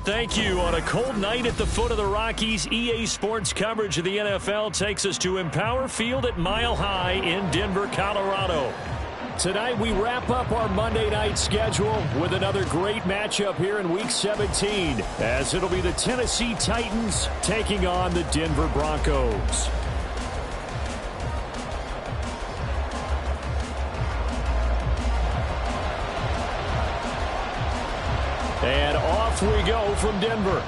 thank you. On a cold night at the foot of the Rockies, EA Sports coverage of the NFL takes us to Empower Field at Mile High in Denver, Colorado. Tonight we wrap up our Monday night schedule with another great matchup here in Week 17, as it'll be the Tennessee Titans taking on the Denver Broncos. And off we go from Denver.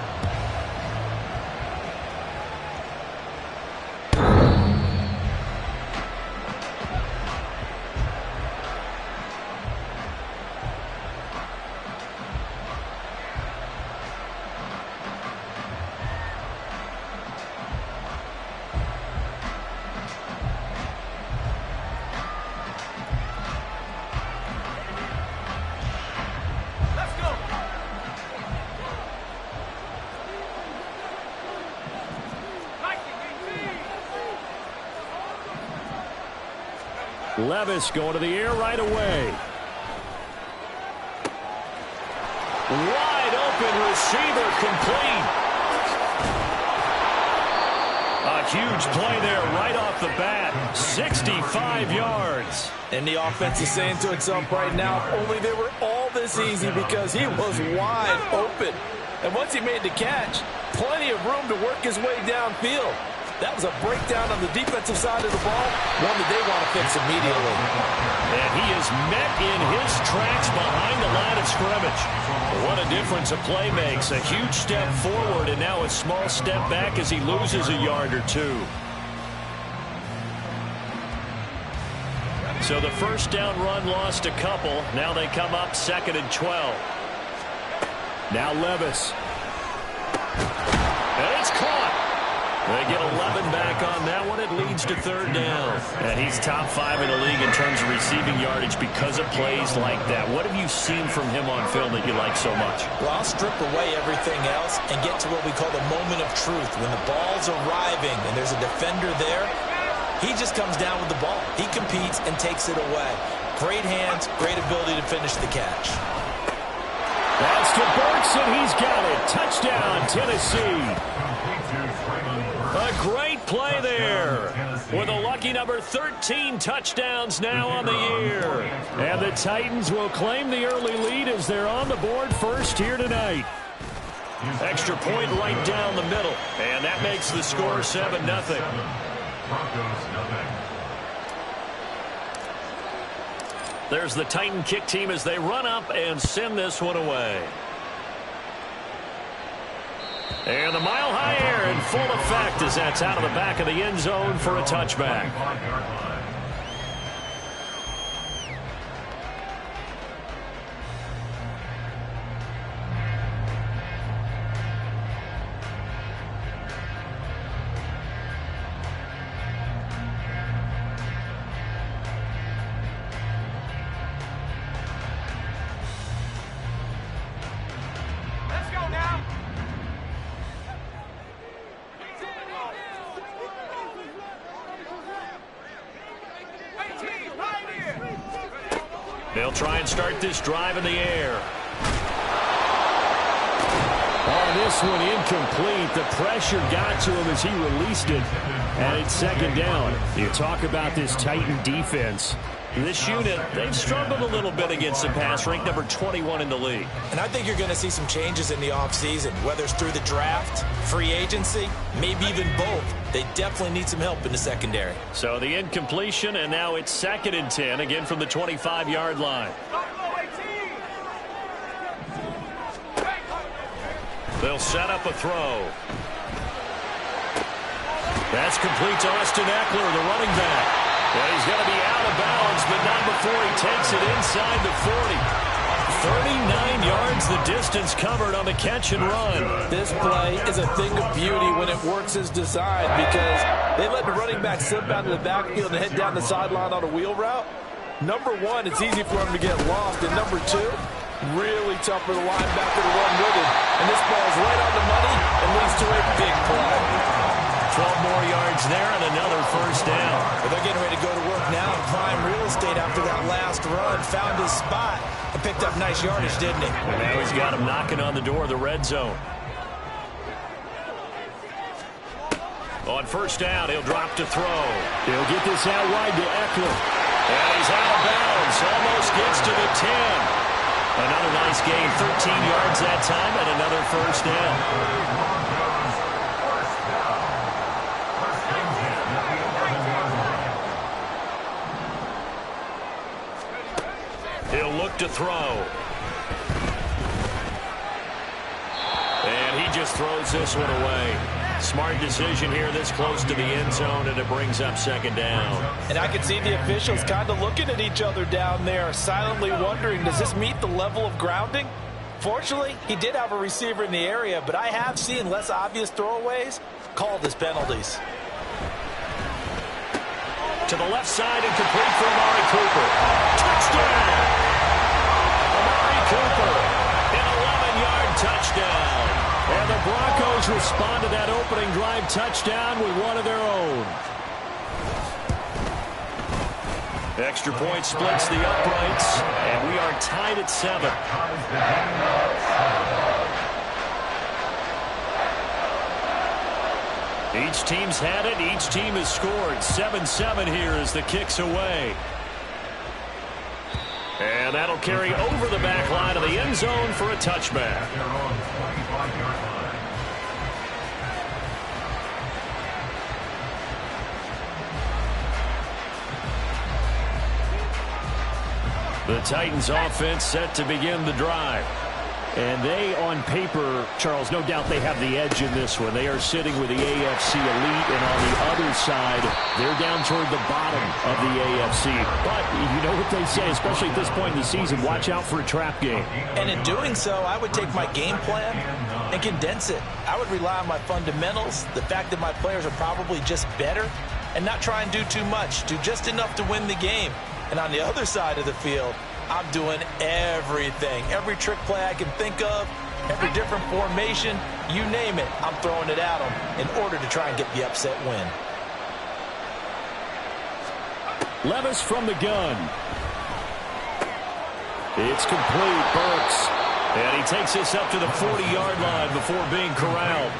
Levis going to the air right away. Wide open receiver, complete. A huge play there right off the bat. 65 yards. And the offense is saying to itself right now, if only they were all this easy, because he was wide open. And once he made the catch, plenty of room to work his way downfield. That was a breakdown on the defensive side of the ball, one that they want to fix immediately. And he is met in his tracks behind the line of scrimmage. What a difference a play makes. A huge step forward and now a small step back as he loses a yard or two. So the first down run lost a couple. Now they come up 2nd and 12. Now Levis. And it's caught. They get 11 back on that one. It leads to 3rd down. And he's top 5 in the league in terms of receiving yardage because of plays like that. What have you seen from him on film that you like so much? Well, I'll strip away everything else and get to what we call the moment of truth. When the ball's arriving and there's a defender there, he just comes down with the ball. He competes and takes it away. Great hands, great ability to finish the catch. That's to Burks, and he's got it. Touchdown, Tennessee. A great play there with a lucky number 13 touchdowns now on the year. And the Titans will claim the early lead as they're on the board first here tonight. Extra point right down the middle, and that makes the score 7-0. There's the Titan kick team as they run up and send this one away. And the mile-high air in full effect as that's out of the back of the end zone for a touchback. They'll try and start this drive in the air. Oh, this one incomplete. The pressure got to him as he released it. And it's 2nd down. You talk about this Titan defense. This unit, they've struggled a little bit against the pass, ranked number 21 in the league. And I think you're going to see some changes in the offseason, whether it's through the draft, free agency, maybe even both. They definitely need some help in the secondary. So the incompletion, and now it's 2nd and 10, again from the 25-yard line. They'll set up a throw. That's complete to Austin Eckler, the running back. And he's going to be out of bounds, but not before he takes it inside the 40. 39 yards the distance covered on the catch and run. This play is a thing of beauty when it works as designed, because they let the running back slip out of the backfield and head down the sideline on a wheel route. Number one, it's easy for him to get lost. And number two, really tough for the linebacker to run with him. And this ball is right on the money and leads to a big play. 12 more yards there and another first down. But they're getting ready to go to work now in prime real estate after that last run. Found his spot. He picked up nice yardage, didn't he? And now he's got him knocking on the door of the red zone. On first down, he'll drop to throw. He'll get this out wide to Eckler. And he's out of bounds. Almost gets to the 10. Another nice gain, 13 yards that time, and another first down. He'll look to throw. And he just throws this one away. Smart decision here this close to the end zone, and it brings up second down. And I can see the officials kind of looking at each other down there, silently wondering, does this meet the level of grounding? Fortunately, he did have a receiver in the area, but I have seen less obvious throwaways called as penalties. To the left side and complete for Amari Cooper. Touchdown! Amari Cooper, an 11-yard touchdown. And the Broncos respond to that opening drive touchdown with one of their own. Extra point splits the uprights, and we are tied at 7. Each team's had it. Each team has scored. 7-7 here as the kick's away. And that'll carry over the back line of the end zone for a touchback. The Titans offense set to begin the drive. And they, on paper, Charles, no doubt they have the edge in this one. They are sitting with the AFC elite, and on the other side, they're down toward the bottom of the AFC. But you know what they say, especially at this point in the season, watch out for a trap game. And in doing so, I would take my game plan and condense it. I would rely on my fundamentals, the fact that my players are probably just better, and not try and do too much, do just enough to win the game. And on the other side of the field, I'm doing everything. Every trick play I can think of, every different formation, you name it, I'm throwing it at them in order to try and get the upset win. Levis from the gun. It's complete. Burks. And he takes this up to the 40-yard line before being corralled.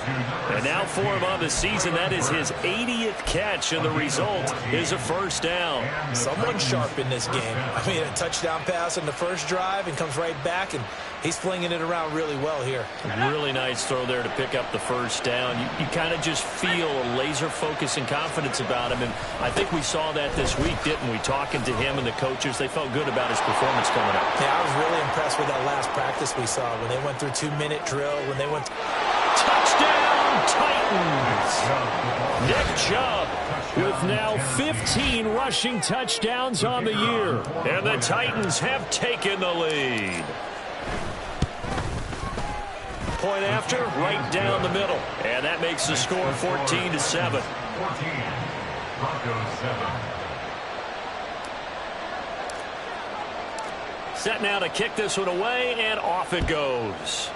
And now for him on the season, that is his 80th catch, and the result is a first down. Someone sharp in this game. I mean, a touchdown pass on the first drive and comes right back, and he's flinging it around really well here. Really nice throw there to pick up the first down. You kind of just feel a laser focus and confidence about him, and I think we saw that this week, didn't we? Talking to him and the coaches, they felt good about his performance coming up. Yeah, I was really impressed with that last practice we saw when they went through 2-minute drill, when they went touchdown Titans. Nick Chubb with now 15 rushing touchdowns on the year, and the Titans have taken the lead. Point after, right down the middle, and that makes the score 14-7. Broncos 7. Set now to kick this one away, and off it goes.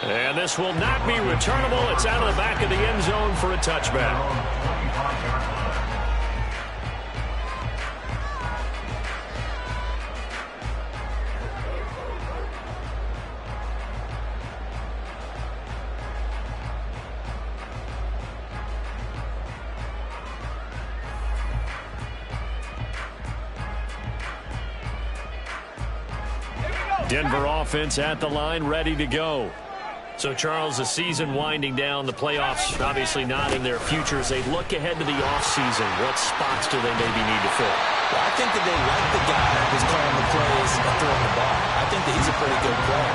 And this will not be returnable. It's out of the back of the end zone for a touchback. Denver offense at the line, ready to go. So, Charles, the season winding down, the playoffs obviously not in their future. As they look ahead to the offseason, what spots do they maybe need to fill? Well, I think that they like the guy who's calling the plays and throwing the ball. I think that he's a pretty good player.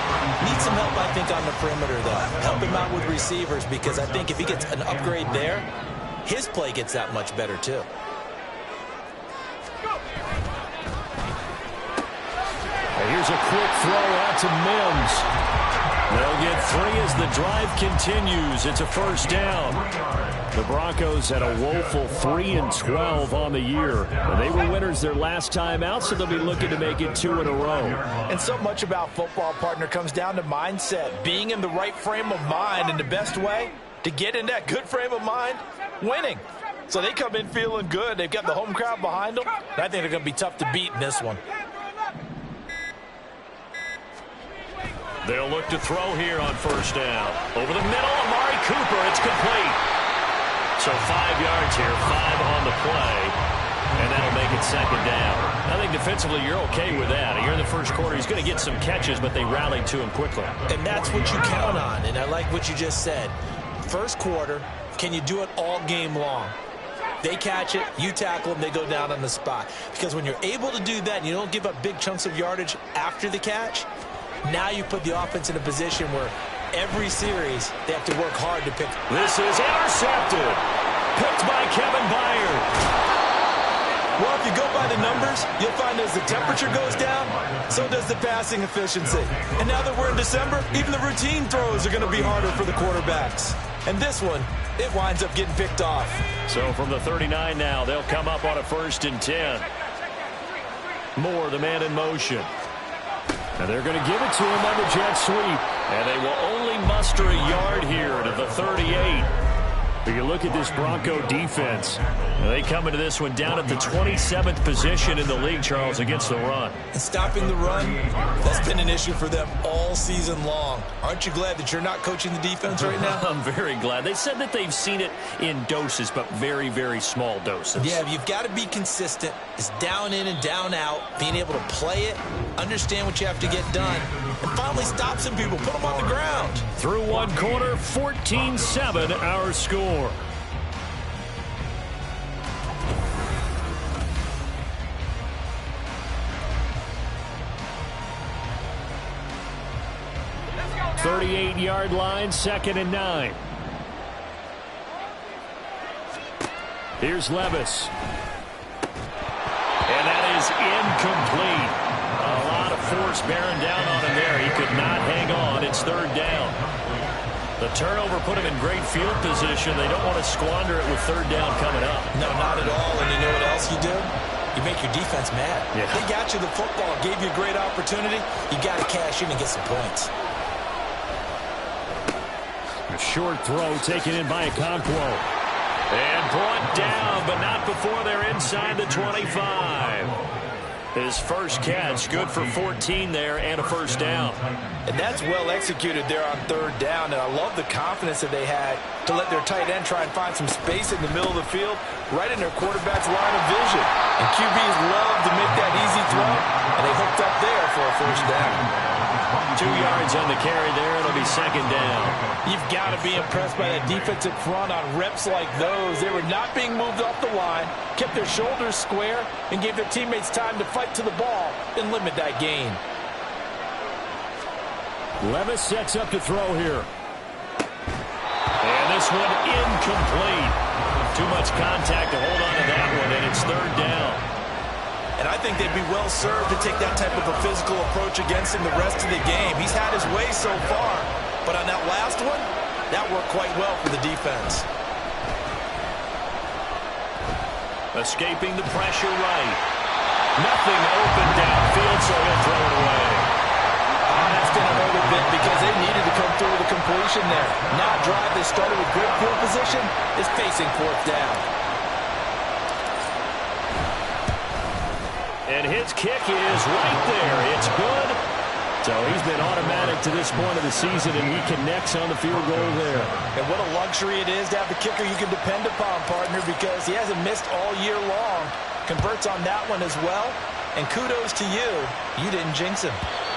Needs some help, I think, on the perimeter, though. Help him out with receivers, because I think if he gets an upgrade there, his play gets that much better, too. Here's a quick throw out to Mims. They'll get 3 as the drive continues. It's a first down. The Broncos had a woeful 3-12 on the year. They were winners their last time out, so they'll be looking to make it 2 in a row. And so much about football, partner, comes down to mindset. Being in the right frame of mind, and the best way to get in that good frame of mind, winning. So they come in feeling good. They've got the home crowd behind them. And I think they're going to be tough to beat in this one. They'll look to throw here on first down. Over the middle, Amari Cooper. It's complete. So 5 yards here, 5 on the play. And that'll make it second down. I think defensively you're okay with that. Here in the first quarter, he's going to get some catches, but they rallied to him quickly. And that's what you count on. And I like what you just said. First quarter, can you do it all game long? They catch it, you tackle them, they go down on the spot. Because when you're able to do that and you don't give up big chunks of yardage after the catch, now you put the offense in a position where every series they have to work hard to pick. This is intercepted. Picked by Kevin Byard. Well, if you go by the numbers, you'll find as the temperature goes down, so does the passing efficiency. And now that we're in December, even the routine throws are going to be harder for the quarterbacks. And this one, it winds up getting picked off. So from the 39 now, they'll come up on a 1st and 10. Moore, the man in motion. And they're going to give it to him on the jet sweep. And they will only muster a yard here to the 38. But you look at this Bronco defense. They come into this one down at the 27th position in the league, Charles, against the run. And stopping the run, that's been an issue for them all season long. Aren't you glad that you're not coaching the defense right now? I'm very glad. They said that they've seen it in doses, but very, very small doses. Yeah, you've got to be consistent. It's down in and down out, being able to play it, understand what you have to get done, and finally stop some people, put them on the ground. Through one quarter, 14-7 our score. The 38-yard line, 2nd and 9. Here's Levis. And that is incomplete. A lot of force bearing down on him there. He could not hang on. It's 3rd down. The turnover put him in great field position. They don't want to squander it with 3rd down coming up. No, not at all. And you know what else you do? You make your defense mad. Yeah. They got you the football, gave you a great opportunity. You got to cash in and get some points. A short throw taken in by Okonkwo. And brought down, but not before they're inside the 25. His first catch, good for 14 there and a 1st down. And that's well executed there on 3rd down. And I love the confidence that they had to let their tight end try and find some space in the middle of the field, right in their quarterback's line of vision. And QBs love to make that easy throw, and they hooked up there for a 1st down. 2 yards on the carry there. It'll be 2nd down. You've got to be impressed by that defensive front on reps like those. They were not being moved off the line, kept their shoulders square, and gave their teammates time to fight to the ball and limit that gain. Levis sets up to throw here. And this one incomplete. Too much contact to hold on to that one, and it's 3rd down. And I think they'd be well served to take that type of a physical approach against him the rest of the game. He's had his way so far, but on that last one, that worked quite well for the defense. Escaping the pressure right. Nothing open downfield, so he'll throw it away. That's going to hurt a bit because they needed to come through with a completion there. Now a drive they started with great field position is facing 4th down. And his kick is right there. It's good. So he's been automatic to this point of the season, and he connects on the field goal there. And what a luxury it is to have the kicker you can depend upon, partner, because he hasn't missed all year long. Converts on that one as well. And kudos to you. You didn't jinx him.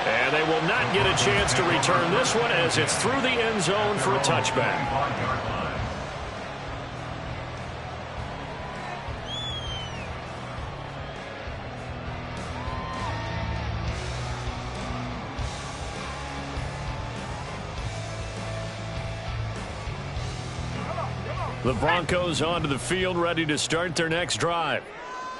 And they will not get a chance to return this one as it's through the end zone for a touchback. The Broncos onto the field, ready to start their next drive.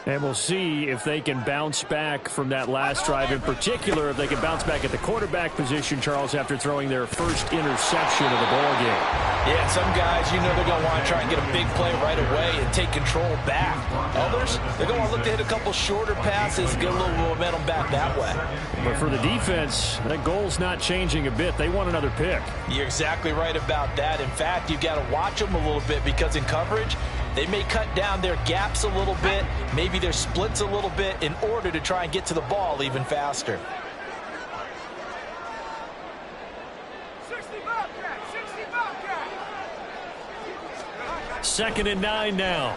And we'll see if they can bounce back from that last drive. In particular, if they can bounce back at the quarterback position, Charles, after throwing their first interception of the ballgame. Yeah, some guys, you know they're going to want to try and get a big play right away and take control back. Others, they're going to want to look to hit a couple shorter passes, get a little momentum back that way. But for the defense, that goal's not changing a bit. They want another pick. You're exactly right about that. In fact, you've got to watch them a little bit because in coverage, They may cut down their gaps a little bit, maybe their splits a little bit in order to try and get to the ball even faster. 2nd and 9 now.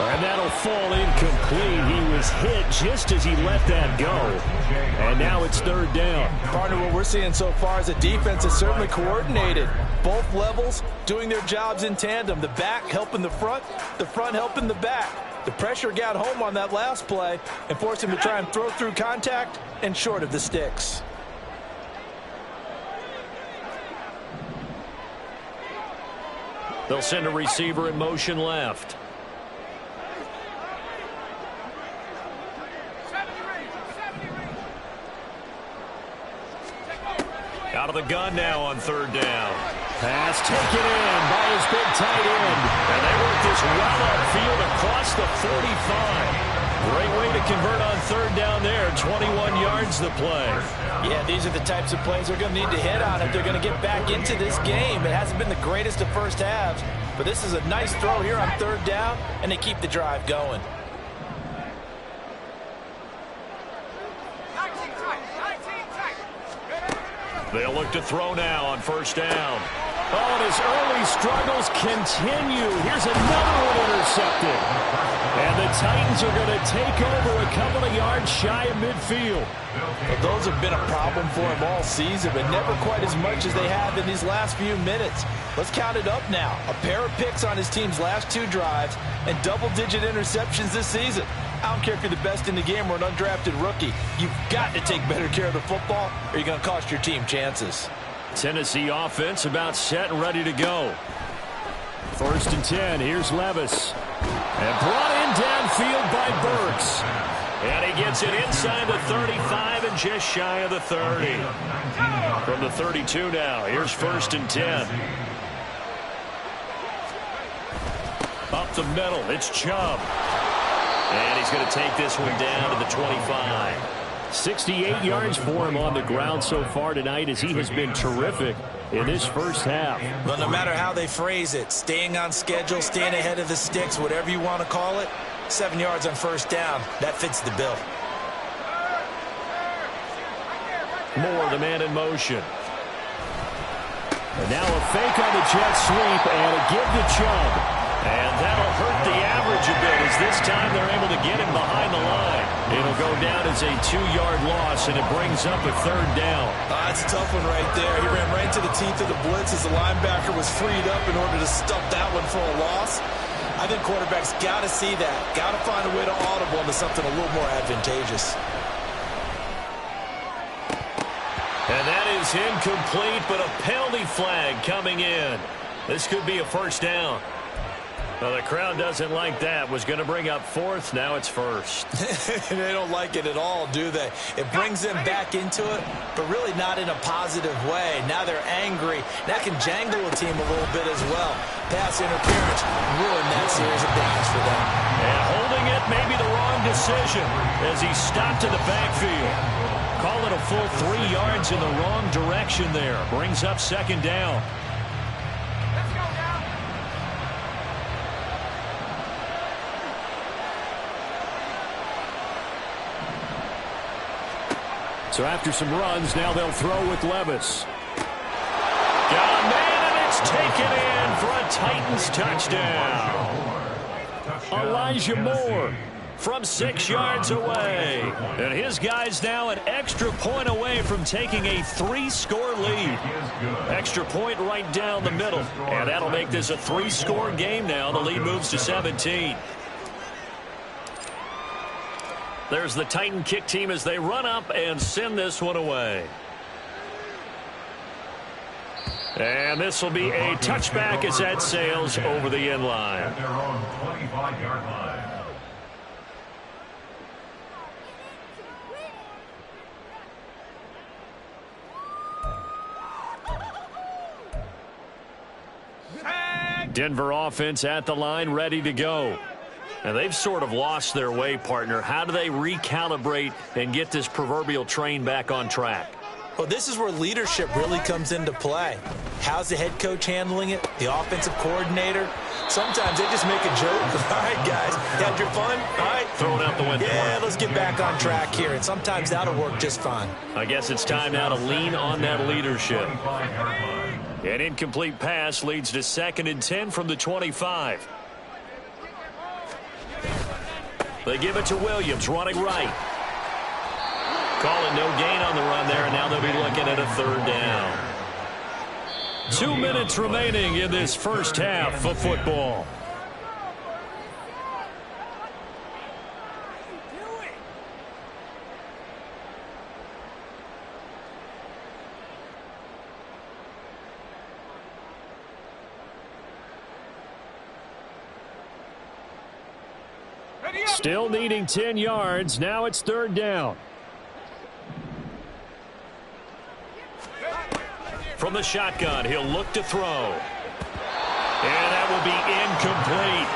And that'll fall incomplete. He was hit just as he let that go. And now it's 3rd down. Partner, what we're seeing so far is a defense that's certainly coordinated. Both levels doing their jobs in tandem. The back helping the front helping the back. The pressure got home on that last play and forced him to try and throw through contact and short of the sticks. They'll send a receiver in motion left. Out of the gun now on 3rd down. Pass taken in by his big tight end. And they work this well upfield across the 45. Great way to convert on 3rd down there. 21 yards the play. Yeah, these are the types of plays they're going to need to hit on if they're going to get back into this game. It hasn't been the greatest of first halves, but this is a nice throw here on 3rd down, and they keep the drive going. They'll look to throw now on 1st down. Oh, and his early struggles continue. Here's another one intercepted. And the Titans are going to take over a couple of yards shy of midfield. Well, those have been a problem for him all season, but never quite as much as they have in these last few minutes. Let's count it up now. A pair of picks on his team's last 2 drives and double-digit interceptions this season. I don't care if you're the best in the game or an undrafted rookie. You've got to take better care of the football or you're going to cost your team chances. Tennessee offense about set and ready to go. 1st and 10. Here's Levis. And brought in downfield by Burks. And he gets it inside the 35 and just shy of the 30. From the 32 now. Here's 1st and 10. Up the middle. It's Chubb. And he's going to take this one down to the 25. 68 yards for him on the ground so far tonight as he has been terrific in this first half. Well, no matter how they phrase it, staying on schedule, staying ahead of the sticks, whatever you want to call it, 7 yards on 1st down, that fits the bill. Moore, the man in motion. And now a fake on the jet sweep and a give to Chubb. And that'll hurt the average a bit as this time they're able to get him behind the line. It'll go down as a 2-yard loss, and it brings up a 3rd down. That's a tough one right there. He ran right into the teeth of the blitz as the linebacker was freed up in order to stuff that one for a loss. I think quarterbacks got to see that. Got to find a way to audible into something a little more advantageous. And that is incomplete, but a penalty flag coming in. This could be a 1st down. Well, the crowd doesn't like that. Was going to bring up 4th. Now it's 1st. They don't like it at all, do they? It brings them back into it, but really not in a positive way. Now they're angry. That can jangle a team a little bit as well. Pass interference ruined that series of downs for them. And holding it may be the wrong decision as he stopped in the backfield. Call it a full 3 yards in the wrong direction there. Brings up 2nd down. So after some runs, now they'll throw with Levis. Got a man, and it's taken in for a Titans touchdown. Elijah Moore from 6 yards away. And his guy's now an extra point away from taking a 3-score lead. Extra point right down the middle. And that'll make this a 3-score game now. The lead moves to 17. There's the Titan kick team as they run up and send this one away. And this will be a touchback as that sails over the end line. At their own 25-yard line. Denver offense at the line, ready to go. And they've sort of lost their way, partner. How do they recalibrate and get this proverbial train back on track? Well, this is where leadership really comes into play. How's the head coach handling it? The offensive coordinator? Sometimes they just make a joke. All right, guys, had your fun? All right. Throw it out the window. Yeah, let's get back on track here. And sometimes that'll work just fine. I guess it's time now to lean on that leadership. An incomplete pass leads to 2nd and 10 from the 25. They give it to Williams, running right. Calling no gain on the run there, and now they'll be looking at a 3rd down. 2 minutes remaining in this first half of football. Still needing 10 yards. Now it's 3rd down. From the shotgun, he'll look to throw. And that will be incomplete.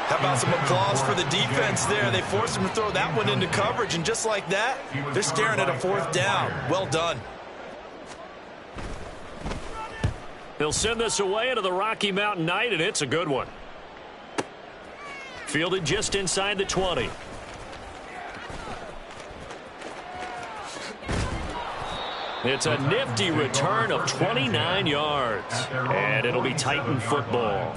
How about some applause for the defense there? They forced him to throw that one into coverage, and just like that, they're staring at a 4th down. Well done. He'll send this away into the Rocky Mountain Night, and it's a good one. Fielded just inside the 20. It's a nifty return of 29 yards. And it'll be Titan football.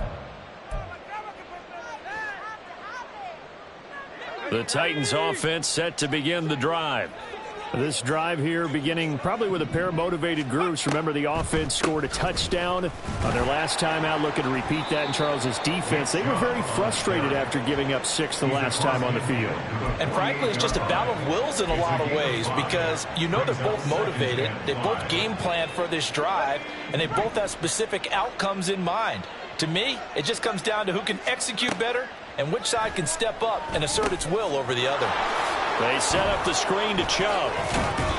The Titans offense set to begin the drive. This drive here beginning probably with a pair of motivated groups. Remember, the offense scored a touchdown on their last time out, looking to repeat that in Charles's defense. They were very frustrated after giving up 6 the last time on the field. And frankly, it's just a battle of wills in a lot of ways, because you know they're both motivated. They both game plan for this drive, and they both have specific outcomes in mind. To me, it just comes down to who can execute better and which side can step up and assert its will over the other. They set up the screen to Chubb.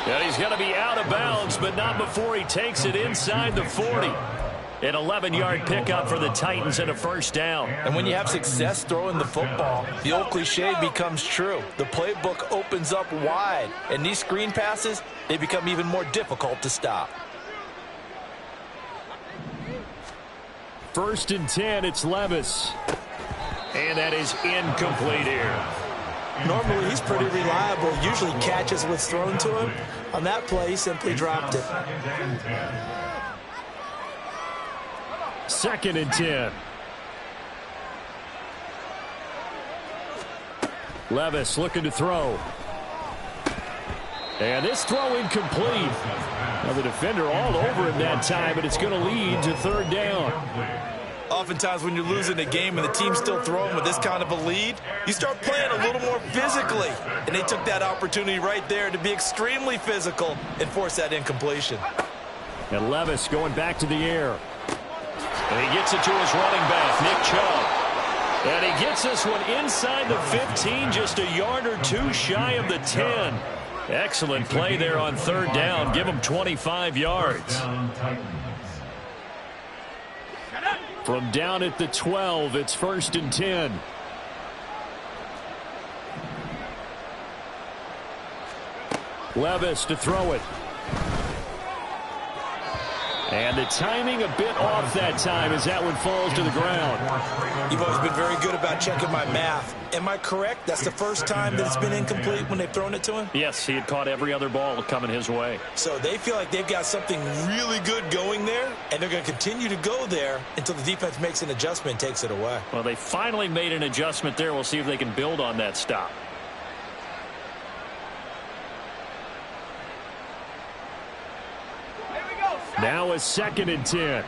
And he's going to be out of bounds, but not before he takes it inside the 40. An 11-yard pickup for the Titans and a 1st down. And when you have success throwing the football, the old cliche becomes true. The playbook opens up wide, and these screen passes, they become even more difficult to stop. 1st and 10, it's Levis. And that is incomplete here. Normally, he's pretty reliable. Usually catches what's thrown to him. On that play, he simply dropped it. 2nd and 10. Levis looking to throw. And this throw incomplete. Now the defender all over him that time, but it's going to lead to 3rd down. Oftentimes when you're losing a game and the team's still throwing with this kind of a lead, you start playing a little more physically. And they took that opportunity right there to be extremely physical and force that incompletion. And Levis going back to the air. And he gets it to his running back, Nick Chubb. And he gets this one inside the 15, just a yard or 2 shy of the 10. Excellent play there on 3rd down. Give him 25 yards. From down at the 12, it's 1st and 10. Levis to throw it. And the timing a bit off that time as that one falls to the ground. You've always been very good about checking my math. Am I correct? That's the first time that it's been incomplete when they've thrown it to him? Yes, he had caught every other ball coming his way. So they feel like they've got something really good going there, and they're going to continue to go there until the defense makes an adjustment and takes it away. Well, they finally made an adjustment there. We'll see if they can build on that stop. Now a 2nd and 10.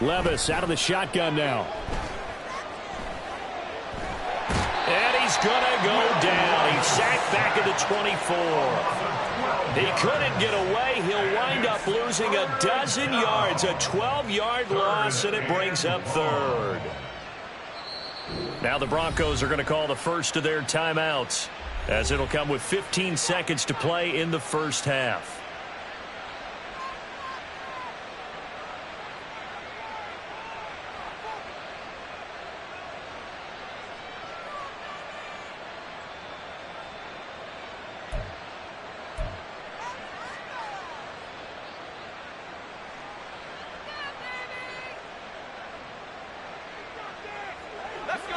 Levis out of the shotgun now. And he's going to go down. He's sacked back at the 24. He couldn't get away. He'll wind up losing a dozen yards, a 12-yard loss, and it brings up 3rd. Now the Broncos are going to call the first of their timeouts, as it'll come with 15 seconds to play in the first half.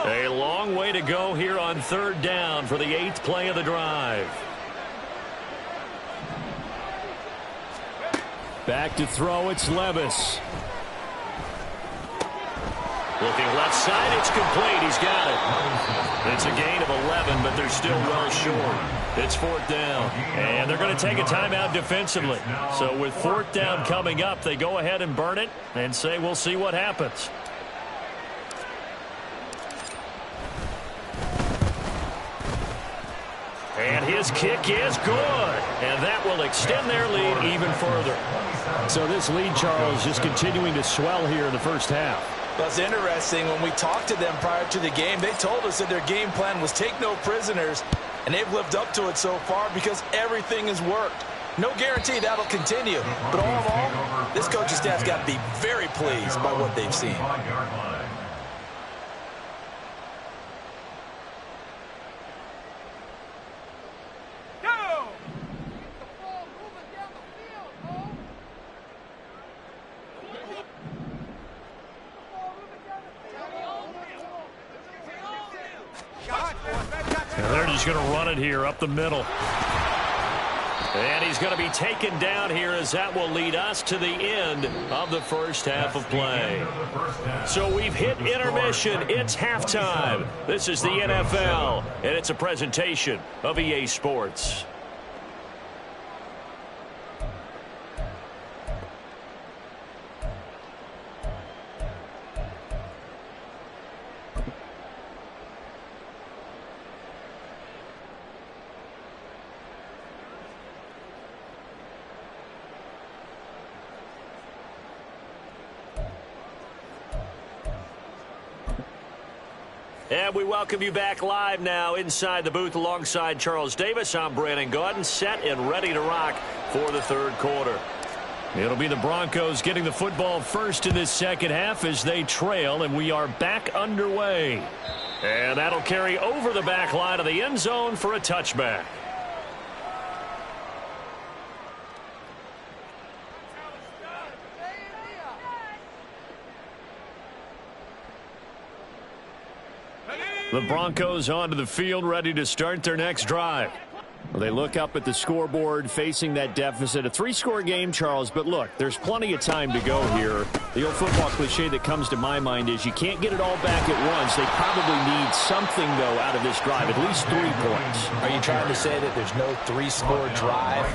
A long way to go here on third down for the 8th play of the drive. Back to throw, it's Levis. Looking left side, it's complete. He's got it. It's a gain of 11, but they're still well short. It's 4th down. And they're going to take a timeout defensively. So with 4th down coming up, they go ahead and burn it and say we'll see what happens. And his kick is good. And that will extend their lead even further. So this lead, Charles, just continuing to swell here in the first half. That's interesting. When we talked to them prior to the game, they told us that their game plan was take no prisoners, and they've lived up to it so far because everything has worked. No guarantee that'll continue, but all in all, this coaching staff's got to be very pleased by what they've seen. They're just going to run it here up the middle. And he's going to be taken down here as that will lead us to the end of the first half of play. So we've hit intermission. It's halftime. This is the NFL, and it's a presentation of EA Sports. And we welcome you back live now inside the booth alongside Charles Davis. I'm Brandon Gaudin, set and ready to rock for the third quarter. It'll be the Broncos getting the football first in this second half as they trail, and we are back underway. And that'll carry over the back line of the end zone for a touchback. The Broncos onto the field, ready to start their next drive. Well, they look up at the scoreboard, facing that deficit. A 3-score game, Charles, but look, there's plenty of time to go here. The old football cliche that comes to my mind is you can't get it all back at once. They probably need something, though, out of this drive, at least 3 points. Are you trying to say that there's no 3-score drive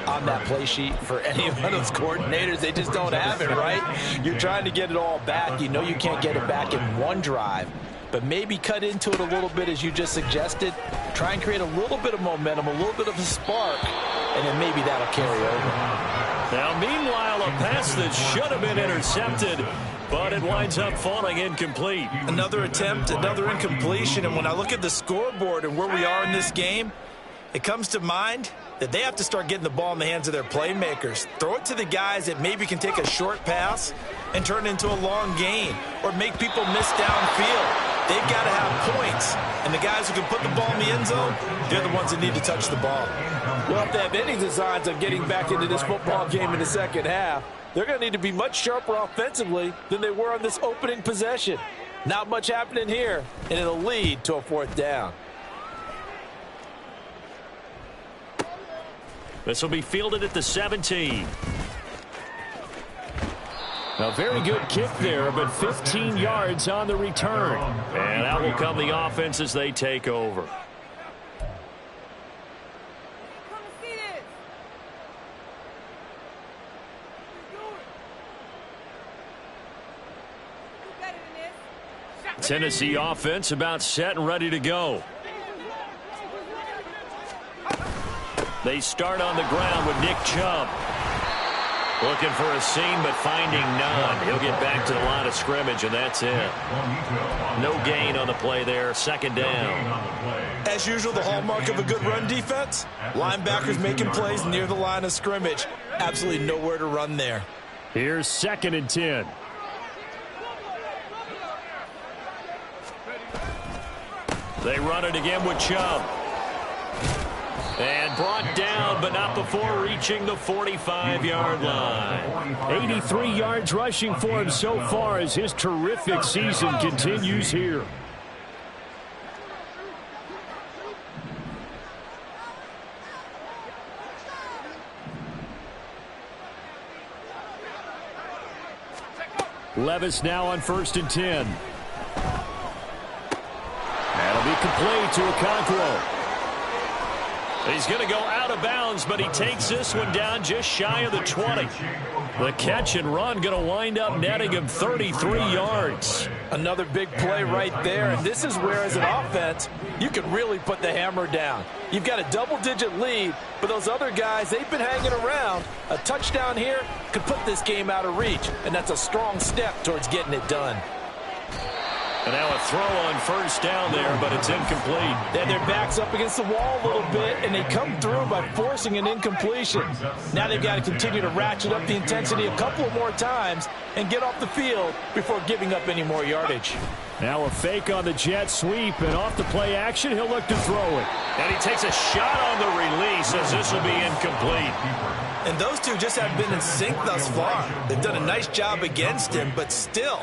on that play sheet for any one of those coordinators? They just don't have it, right? You're trying to get it all back. You know you can't get it back in one drive. But maybe cut into it a little bit, as you just suggested. Try and create a little bit of momentum, a little bit of a spark, and then maybe that'll carry over. Now, meanwhile, a pass that should have been intercepted, but it winds up falling incomplete. Another attempt, another incompletion, and when I look at the scoreboard and where we are in this game, it comes to mind that they have to start getting the ball in the hands of their playmakers. Throw it to the guys that maybe can take a short pass and turn it into a long gain, or make people miss downfield. They've got to have points, and the guys who can put the ball in the end zone, they're the ones that need to touch the ball. Well, if they have any designs of getting back into this football game in the second half, they're going to need to be much sharper offensively than they were on this opening possession. Not much happening here, and it'll lead to a 4th down. This will be fielded at the 17. A very good kick there, but 15 yards on the return. And out will come the offense as they take over. Tennessee offense about set and ready to go. They start on the ground with Nick Chubb. Looking for a seam, but finding none. He'll get back to the line of scrimmage, and that's it. No gain on the play there. 2nd down. As usual, the hallmark of a good run defense, linebackers making plays near the line of scrimmage. Absolutely nowhere to run there. Here's 2nd and 10. They run it again with Chubb. And brought down, but not before reaching the 45-yard line. 83 yards rushing for him so far as his terrific season continues here. Levis now on 1st and 10. That'll be complete to Okonkwo. He's going to go out of bounds, but he takes this one down just shy of the 20. The catch and run going to wind up netting him 33 yards. Another big play right there, and this is where, as an offense, you can really put the hammer down. You've got a double-digit lead, but those other guys, they've been hanging around. A touchdown here could put this game out of reach, and that's a strong step towards getting it done. And now a throw on 1st down there, but it's incomplete. Then their back's up against the wall a little bit, and they come through by forcing an incompletion. Now they've got to continue to ratchet up the intensity a couple more times and get off the field before giving up any more yardage. Now a fake on the jet sweep, and off the play action, he'll look to throw it. And he takes a shot on the release as this will be incomplete. And those two just haven't been in sync thus far. They've done a nice job against him, but still,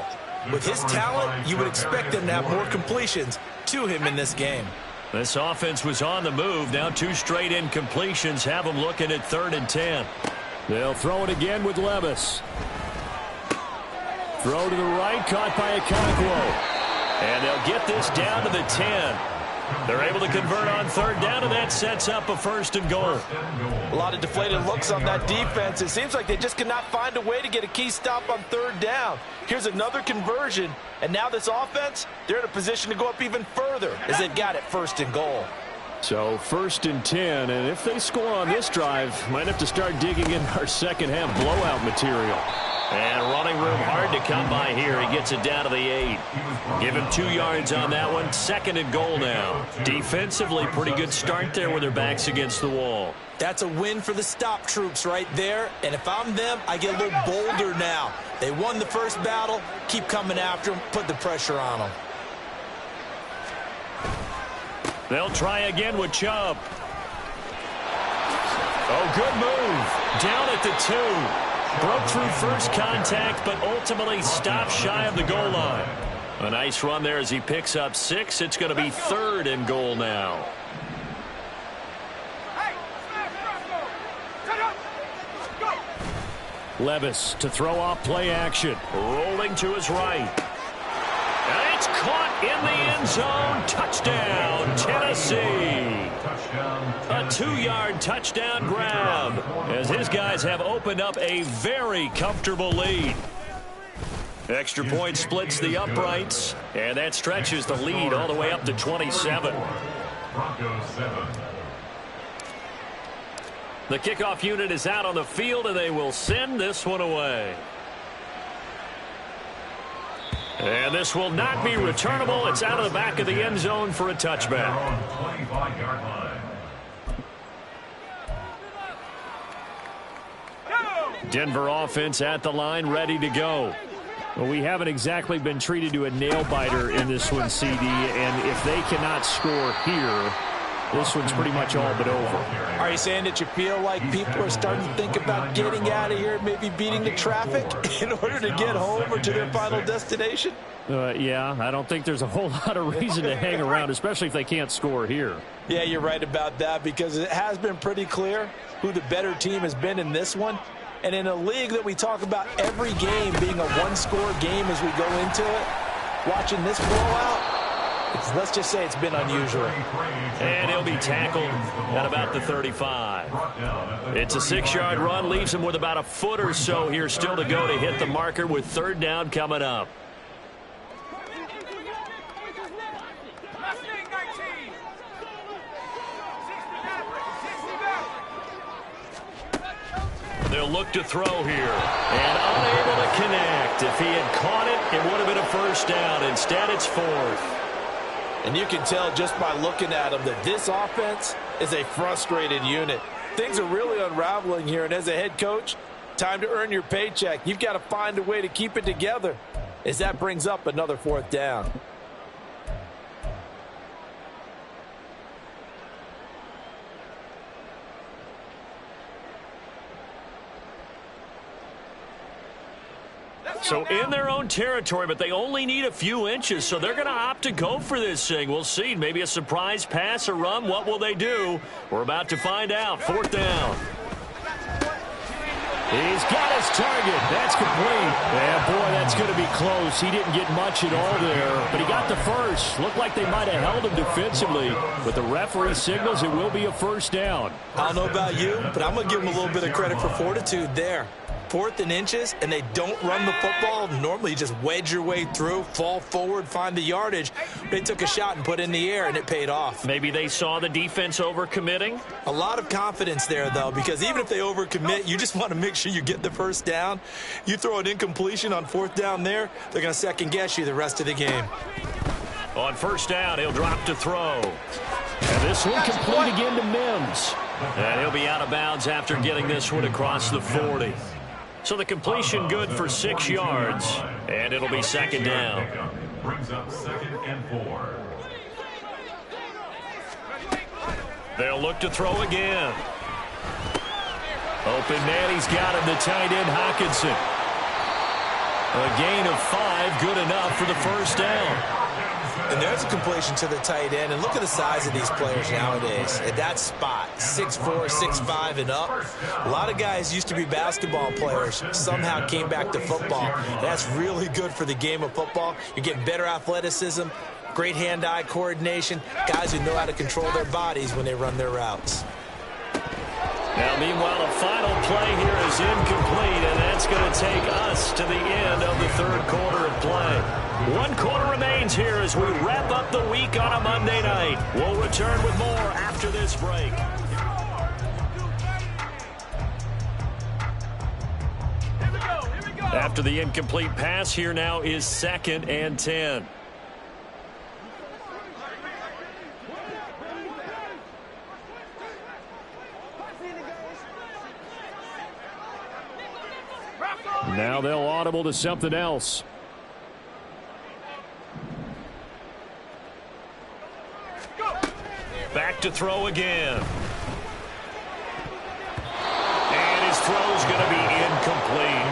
with his talent, you would expect him to have more completions to him in this game. This offense was on the move. Now 2 straight incompletions have them looking at 3rd and 10. They'll throw it again with Levis. Throw to the right, caught by Okonkwo. And they'll get this down to the 10. They're able to convert on 3rd down, and that sets up a 1st and goal. A lot of deflated looks on that defense. It seems like they just cannot find a way to get a key stop on 3rd down. Here's another conversion, and now this offense, they're in a position to go up even further as they've got it 1st and goal. So 1st and 10, and if they score on this drive, might have to start digging in our second half blowout material. And running room hard to come by here. He gets it down to the 8. Give him 2 yards on that one. 2nd and goal now. Defensively, pretty good start there with their backs against the wall. That's a win for the stop troops right there. And if I'm them, I get a little bolder now. They won the first battle. Keep coming after them. Put the pressure on them. They'll try again with Chubb. Oh, good move. Down at the 2. Broke through first contact, but ultimately stopped shy of the goal line. A nice run there as he picks up 6. It's going to be 3rd and goal now. Levis to throw off play action. Rolling to his right. And it's caught in the end zone. Touchdown, Tennessee. A 2-yard touchdown grab as his guys have opened up a very comfortable lead. Extra point splits the uprights, and that stretches the lead all the way up to 27. Broncos 7. The kickoff unit is out on the field, and they will send this one away. And this will not be returnable. It's out of the back of the end zone for a touchback. 25-yard line. Denver offense at the line, ready to go. Well, we haven't exactly been treated to a nail-biter in this one, CD, and if they cannot score here, this one's pretty much all but over. Are you saying that you feel like people are starting to think about getting out of here, maybe beating the traffic in order to get home or to their final destination? Yeah, I don't think there's a whole lot of reason to hang around, especially if they can't score here. Yeah, you're right about that, because it has been pretty clear who the better team has been in this one. And in a league that we talk about every game being a one-score game as we go into it, watching this blowout, let's just say it's been unusual. And he'll be tackled at about the 35. It's a 6-yard run, leaves him with about a foot or so here still to go to hit the marker with 3rd down coming up. They'll look to throw here. And unable to connect. If he had caught it, it would have been a 1st down. Instead, it's 4th. And you can tell just by looking at them that this offense is a frustrated unit. Things are really unraveling here, and as a head coach, time to earn your paycheck. You've got to find a way to keep it together as that brings up another 4th down. So in their own territory, but they only need a few inches, so they're going to opt to go for this thing. We'll see. Maybe a surprise pass or run. What will they do? We're about to find out. 4th down. He's got his target. That's complete. Yeah, boy, that's going to be close. He didn't get much at all there, but he got the first. Looked like they might have held him defensively, but the referee signals it will be a first down. I don't know about you, but I'm going to give him a little bit of credit for fortitude there. 4th and inches, and they don't run the football. Normally, you just wedge your way through, fall forward, find the yardage. They took a shot and put it in the air, and it paid off. Maybe they saw the defense overcommitting. A lot of confidence there, though, because even if they overcommit, you just want to make sure you get the first down. You throw an incompletion on 4th down there, they're going to second-guess you the rest of the game. On first down, he'll drop to throw. And this one complete again to Mims. And he'll be out of bounds after getting this one across the 40. So the completion good for 6 yards, and it'll be second down. Brings up 2nd and 4. They'll look to throw again. Open man, he's got him, the tight end Hawkinson. A gain of 5, good enough for the first down. And there's a completion to the tight end. And look at the size of these players nowadays. At that spot, 6'4", 6'5", and up. A lot of guys used to be basketball players. Somehow came back to football. That's really good for the game of football. You're getting better athleticism, great hand-eye coordination, guys who know how to control their bodies when they run their routes. Now, meanwhile, a final play here is incomplete, and that's going to take us to the end of the 3rd quarter of play. 1 quarter remains here as we wrap up the week on a Monday night. We'll return with more after this break. After the incomplete pass, here now is 2nd and 10. Now they'll audible to something else. Back to throw again. And his throw's going to be incomplete.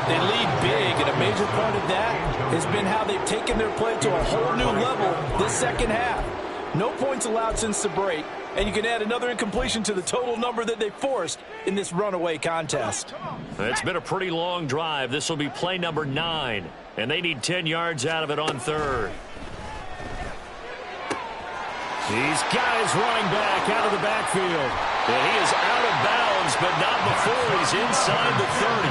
They lead big, and a major part of that has been how they've taken their play to a whole new level this second half. No points allowed since the break, and you can add another incompletion to the total number that they forced in this runaway contest. It's been a pretty long drive. This will be play number 9, and they need 10 yards out of it on 3rd. He's got his running back out of the backfield. And he is out of bounds, but not before he's inside the 30.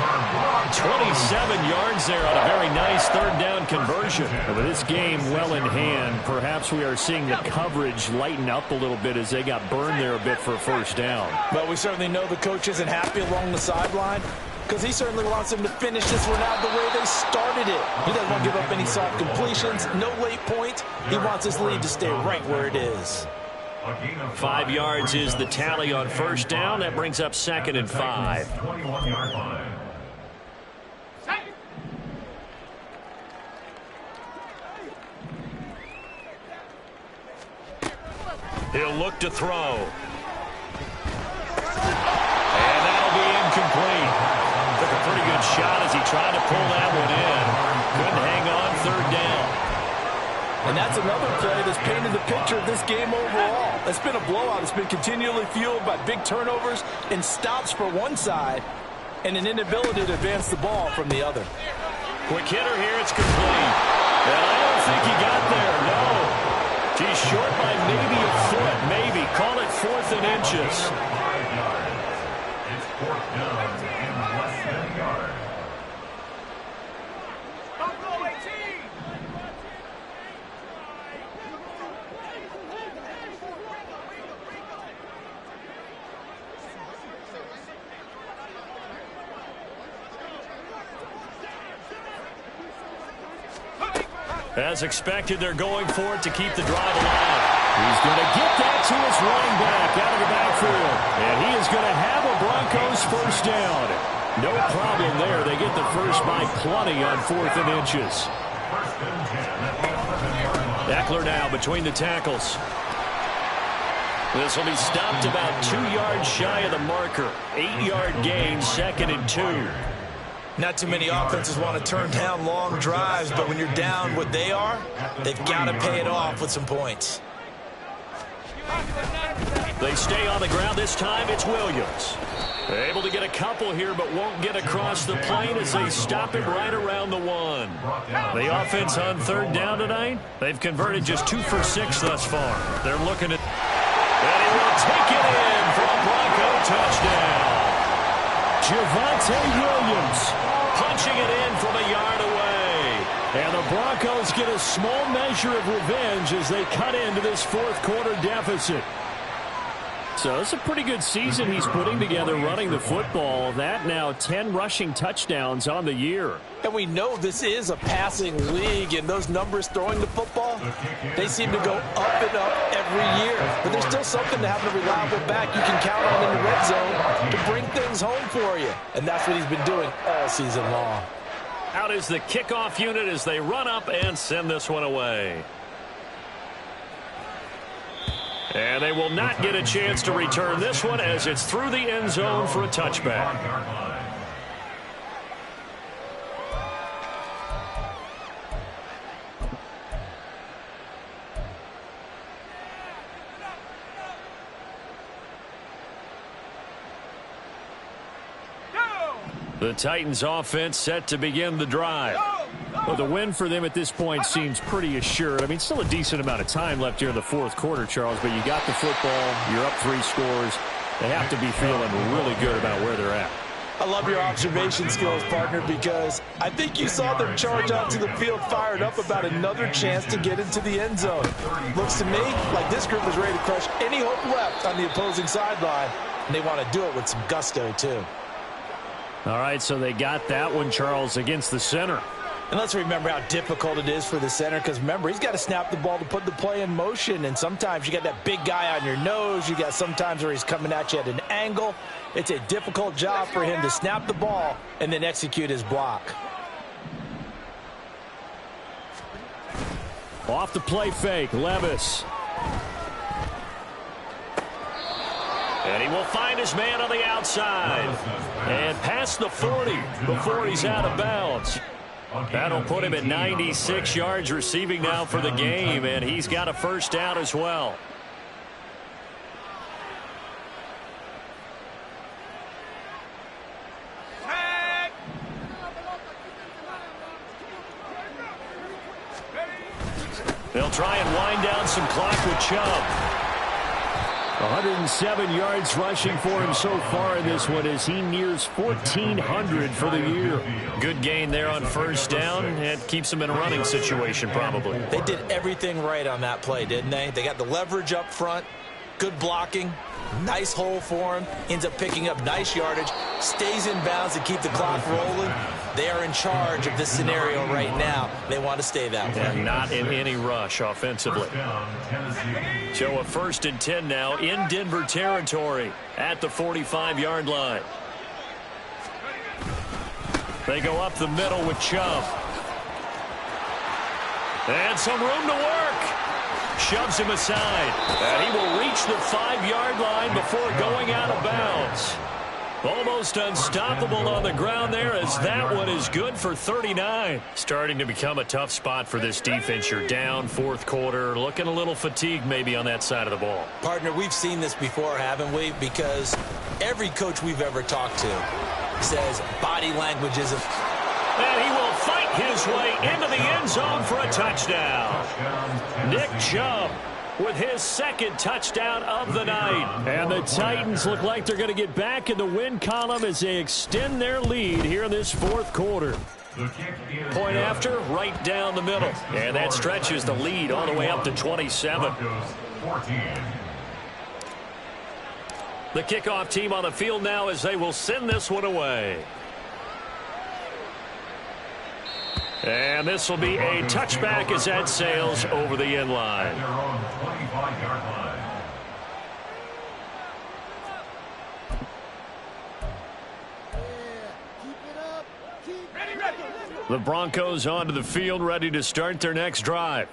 27 yards there on a very nice 3rd down conversion. And with this game well in hand, perhaps we are seeing the coverage lighten up a little bit as they got burned there a bit for a first down. But we certainly know the coach isn't happy along the sideline, because he certainly wants them to finish this one out the way they started it. He doesn't want to give up any soft completions, no late points. He wants his lead to stay right where it is. 5 yards is the tally on first down. That brings up 2nd and 5. 21-yard line. He'll look to throw. And that'll be incomplete. Took a pretty good shot as he tried to pull that one in. Couldn't hang on 3rd down. And that's another play that's painted the picture of this game overall. It's been a blowout. It's been continually fueled by big turnovers and stops for one side and an inability to advance the ball from the other. Quick hitter here. It's complete. And I don't think he got there. No. He's short by maybe a foot. Maybe. Call it 4th and inches. It's 4th down and less than a yard. As expected, they're going for it to keep the drive alive. He's going to get that to his running back out of the backfield. And he is going to have a Broncos first down. No problem there. They get the first by plenty on 4th and inches. Eckler now between the tackles. This will be stopped about 2 yards shy of the marker. 8-yard gain, 2nd and 2. Not too many offenses want to turn down long drives, but when you're down what they are, they've got to pay it off with some points. They stay on the ground. This time it's Williams. Able to get a couple here, but won't get across the plane as they stop it right around the 1. The offense on 3rd down tonight, they've converted just 2 for 6 thus far. They're looking at... And he will take it in for a Bronco touchdown. Javonte Williams punching it in from a yard away. And the Broncos get a small measure of revenge as they cut into this 4th quarter deficit. So it's a pretty good season he's putting together running the football. That now 10 rushing touchdowns on the year. And we know this is a passing league, and those numbers throwing the football, they seem to go up and up every year. But there's still something to having a reliable back you can count on in the red zone to bring things home for you. And that's what he's been doing all season long. Out is the kickoff unit as they run up and send this one away. And they will not get a chance to return this one as it's through the end zone for a touchback. The Titans offense set to begin the drive. Well, the win for them at this point seems pretty assured. I mean, still a decent amount of time left here in the 4th quarter, Charles, but you got the football, you're up 3 scores. They have to be feeling really good about where they're at. I love your observation skills, partner, because I think you saw them charge onto the field fired up about another chance to get into the end zone. Looks to me like this group is ready to crush any hope left on the opposing sideline, and they want to do it with some gusto, too. All right, so they got that one, Charles, against the center. And let's remember how difficult it is for the center, because remember, he's got to snap the ball to put the play in motion, and sometimes you got that big guy on your nose. You got sometimes where he's coming at you at an angle. It's a difficult job for him to snap the ball and then execute his block. Off the play fake, Levis. And he will find his man on the outside. And past the 40 before he's out of bounds. That'll put him at 96 yards receiving now for the game, and he's got a first down as well. They'll try and wind down some clock with Chubb. 107 yards rushing for him so far in this one as he nears 1,400 for the year. Good gain there on first down, and keeps him in a running situation probably. They did everything right on that play, didn't they? They got the leverage up front, good blocking, nice hole for him, ends up picking up nice yardage, stays in bounds to keep the clock rolling. They are in charge of this scenario right now. They want to stay that way. And not in any rush offensively. So a 1st and 10 now in Denver territory at the 45-yard line. They go up the middle with Chubb. And some room to work. Shoves him aside. And he will reach the 5-yard line before going out of bounds. Almost unstoppable on the ground there as that one is good for 39. Starting to become a tough spot for this defense. You're down 4th quarter, looking a little fatigued maybe on that side of the ball. Partner, we've seen this before, haven't we? Because every coach we've ever talked to says body language isn't. And he will fight his way into the end zone for a touchdown. Nick Chubb with his 2nd touchdown of the night. And the Titans look like they're going to get back in the win column as they extend their lead here in this 4th quarter. Point after, right down the middle. And that stretches the lead all the way up to 27. The kickoff team on the field now as they will send this one away. And this will be a touchback as that sails over the end line. The Broncos onto the field ready to start their next drive.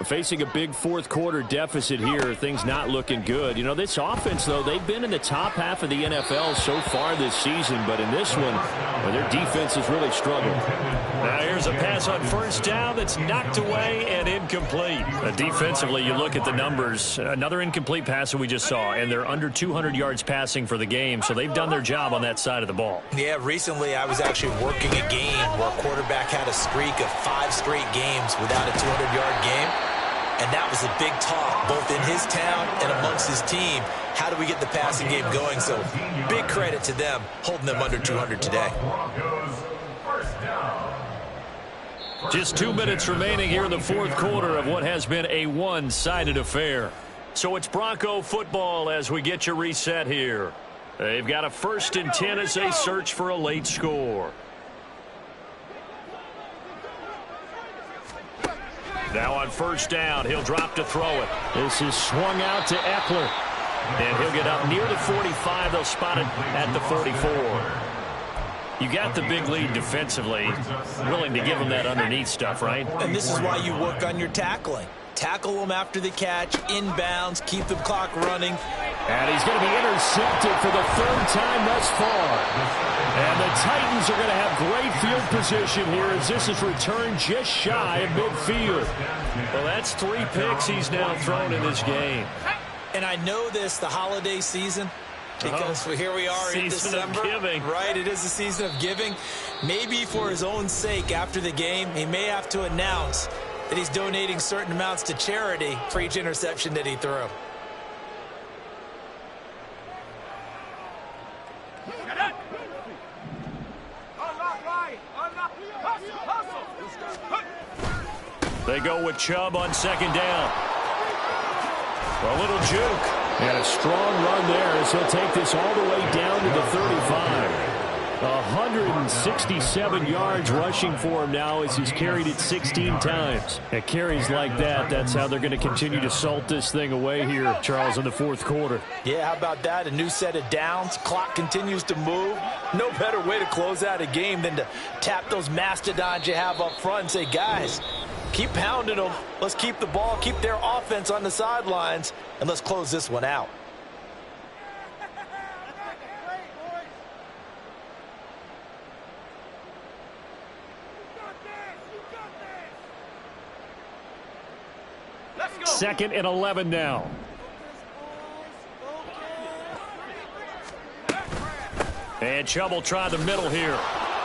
Facing a big fourth-quarter deficit here, things not looking good. You know, this offense, though, they've been in the top half of the NFL so far this season, but in this one, well, their defense has really struggled. Now here's a pass on first down that's knocked away and incomplete. Defensively, you look at the numbers. Another incomplete pass that we just saw, and they're under 200 yards passing for the game, so they've done their job on that side of the ball. Yeah, recently I was actually working a game where a quarterback had a streak of 5 straight games without a 200-yard game. And that was a big talk, both in his town and amongst his team. How do we get the passing game going? So big credit to them, holding them under 200 today. Just 2 minutes remaining here in the fourth quarter of what has been a one-sided affair. So it's Bronco football as we get you reset here. They've got a 1st and 10 as they search for a late score. Now on first down, he'll drop to throw it. This is swung out to Eckler. And he'll get up near the 45. They'll spot it at the 44. You got the big lead defensively. Willing to give him that underneath stuff, right? And this is why you work on your tackling. Tackle them after the catch, inbounds, keep the clock running. And he's going to be intercepted for the 3rd time thus far. And the Titans are going to have great field position here as this is returned just shy of midfield. Well, that's 3 picks he's now thrown in this game. And I know this, the holiday season, because here we are in December. Season of giving. Right, it is the season of giving. Maybe for his own sake after the game, he may have to announce that he's donating certain amounts to charity for each interception that he threw. They go with Chubb on 2nd down. A little juke. And a strong run there as he'll take this all the way down to the 35. 167 yards rushing for him now as he's carried it 16 times. At carries like that, that's how they're going to continue to salt this thing away here, Charles, in the fourth quarter. Yeah, how about that? A new set of downs. Clock continues to move. No better way to close out a game than to tap those mastodons you have up front and say, guys, keep pounding them. Let's keep the ball, keep their offense on the sidelines, and let's close this one out. Second and 11 now. And Chubb will try the middle here.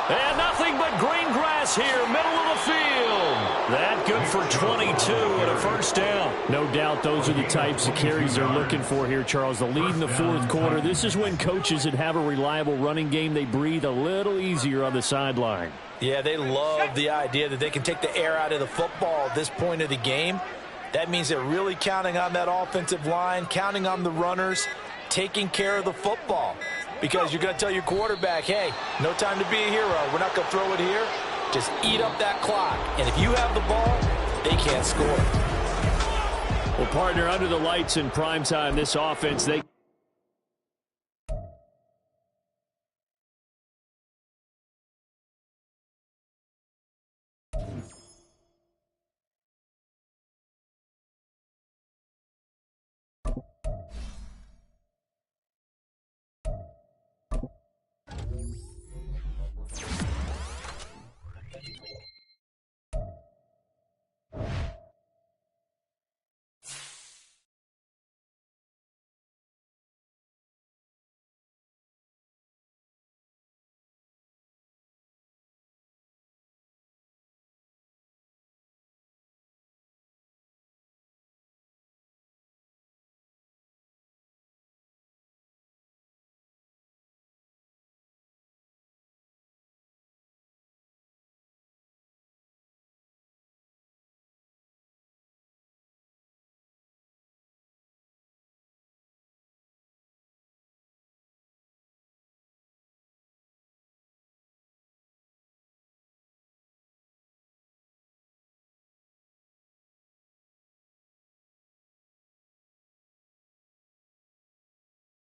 And nothing but green grass here, middle of the field. That good for 22 and a 1st down. No doubt those are the types of carries they're looking for here, Charles. The lead in the fourth quarter. This is when coaches that have a reliable running game, they breathe a little easier on the sideline. Yeah, they love the idea that they can take the air out of the football at this point of the game. That means they're really counting on that offensive line, counting on the runners, taking care of the football. Because you're going to tell your quarterback, hey, no time to be a hero. We're not going to throw it here. Just eat up that clock. And if you have the ball, they can't score. Well, partner, under the lights in prime time, this offense, they